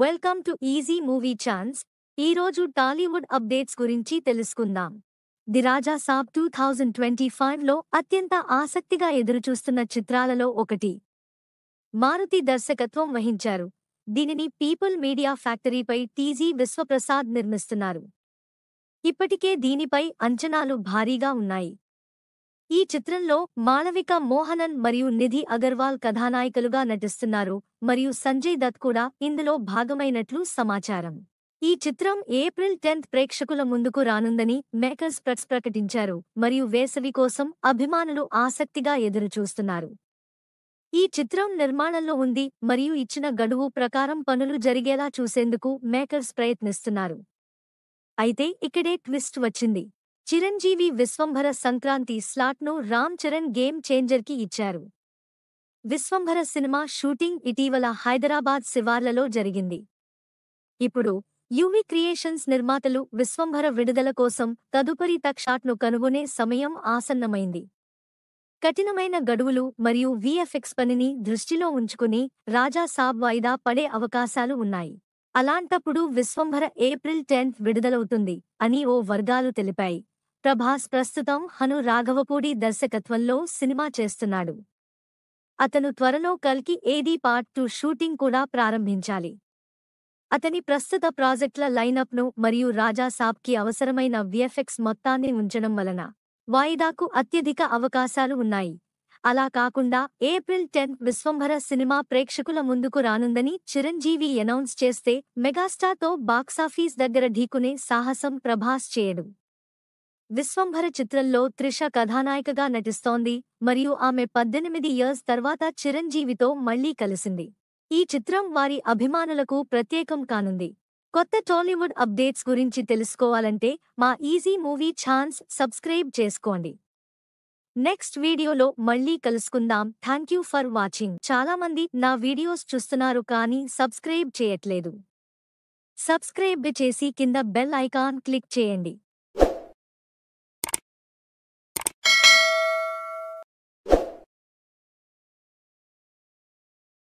Welcome to easy movie chance. ఈరోజు Tollywood updates గురించి తెలుసుకుందాం. ది రాజా సాబ్ 2025లో అత్యంత ఆసక్తిగా ఎదురుచూస్తున్న చిత్రాలలో ఒకటి. మారుతి దర్శకత్వం వహించారు. దీనిని పీపుల్ మీడియా ఫ్యాక్టరీపై టీజీ విశ్వప్రసాద్ నిర్మిస్తున్నారు. ఇప్పటికే దీనిపై అంచనాలు భారీగా ఉన్నాయి. ఈ చిత్రంలో మాళవిక మోహనన్ మరియు నిధి అగర్వాల్ కథానాయికలుగా నటిస్తున్నారు మరియు సంజయ్ దత్ కూడా ఇందులో భాగమైనట్లు సమాచారం. ఈ చిత్రం ఏప్రిల్ 10 ప్రేక్షకుల ముందుకు రానుందని మేకర్స్ ప్రకటించారు మరియు వేసవి కోసం అభిమానులు ఆసక్తిగా ఎదురుచూస్తున్నారు. ఈ చిత్రం నిర్మాణంలో ఉంది మరియు ఇచ్చిన గడువు ప్రకారం పనులు జరిగేలా చూసేందుకు మేకర్స్ ప్రయత్నిస్తున్నారు. అయితే ఇక్కడే ట్విస్ట్ వచ్చింది. చిరంజీవి విశ్వంభర సంక్రాంతి స్లాట్ను రామ్ చరణ్ గేమ్ చేంజర్కి ఇచ్చారు. విశ్వంభర సినిమా షూటింగ్ ఇటీవల హైదరాబాద్ శివార్లలో జరిగింది. ఇప్పుడు యువి క్రియేషన్స్ నిర్మాతలు విశ్వంభర విడుదల కోసం తదుపరి షాట్ను కనుగొనే సమయం ఆసన్నమైంది. కఠినమైన గడువులు మరియు విఎఫ్ఎక్స్ పనిని దృష్టిలో ఉంచుకుని రాజా సాబ్ వాయిదా పడే అవకాశాలు ఉన్నాయి. అలాంటప్పుడు విశ్వంభర ఏప్రిల్ 10 విడుదలవుతుంది అని ఓ వర్గాలు తెలిపాయి. ప్రభాస్ ప్రస్తుతం హను రాఘవపూడి దర్శకత్వంలో సినిమా చేస్తున్నాడు. అతను త్వరలో కల్కి ఏడీ పార్ట్ 2 షూటింగ్ కూడా ప్రారంభించాలి. అతని ప్రస్తుత ప్రాజెక్టుల లైనప్ను మరియు రాజా సాబ్కి అవసరమైన విఎఫ్ఎక్స్ మొత్తాన్ని ఉంచడం వలన వాయిదాకు అత్యధిక అవకాశాలు ఉన్నాయి. అలా కాకుండా ఏప్రిల్ 10 విశ్వంభర సినిమా ప్రేక్షకుల ముందుకు రానుందని చిరంజీవి అనౌన్స్ చేస్తే మెగాస్టార్తో బాక్సాఫీస్ దగ్గర ఢీకునే సాహసం ప్రభాస్ చేయడు. విశ్వంభర చిత్రంలో త్రిష కథానాయికగా నటిస్తోంది మరియు ఆమె 18 ఇయర్స్ తర్వాత చిరంజీవితో మళ్లీ కలిసింది. ఈ చిత్రం వారి అభిమానులకు ప్రత్యేకం కానుంది. కొత్త టాలీవుడ్ అప్డేట్స్ గురించి తెలుసుకోవాలంటే మా ఈజీ మూవీ ఛాన్స్ సబ్స్క్రైబ్ చేసుకోండి. నెక్స్ట్ వీడియోలో మళ్ళీ కలుసుకుందాం. Thank you for watching. చాలామంది నా వీడియోస్ చూస్తున్నారు కానీ సబ్స్క్రైబ్ చేయట్లేదు. సబ్స్క్రైబ్ చేసి కింద బెల్ ఐకాన్ క్లిక్ చేయండి.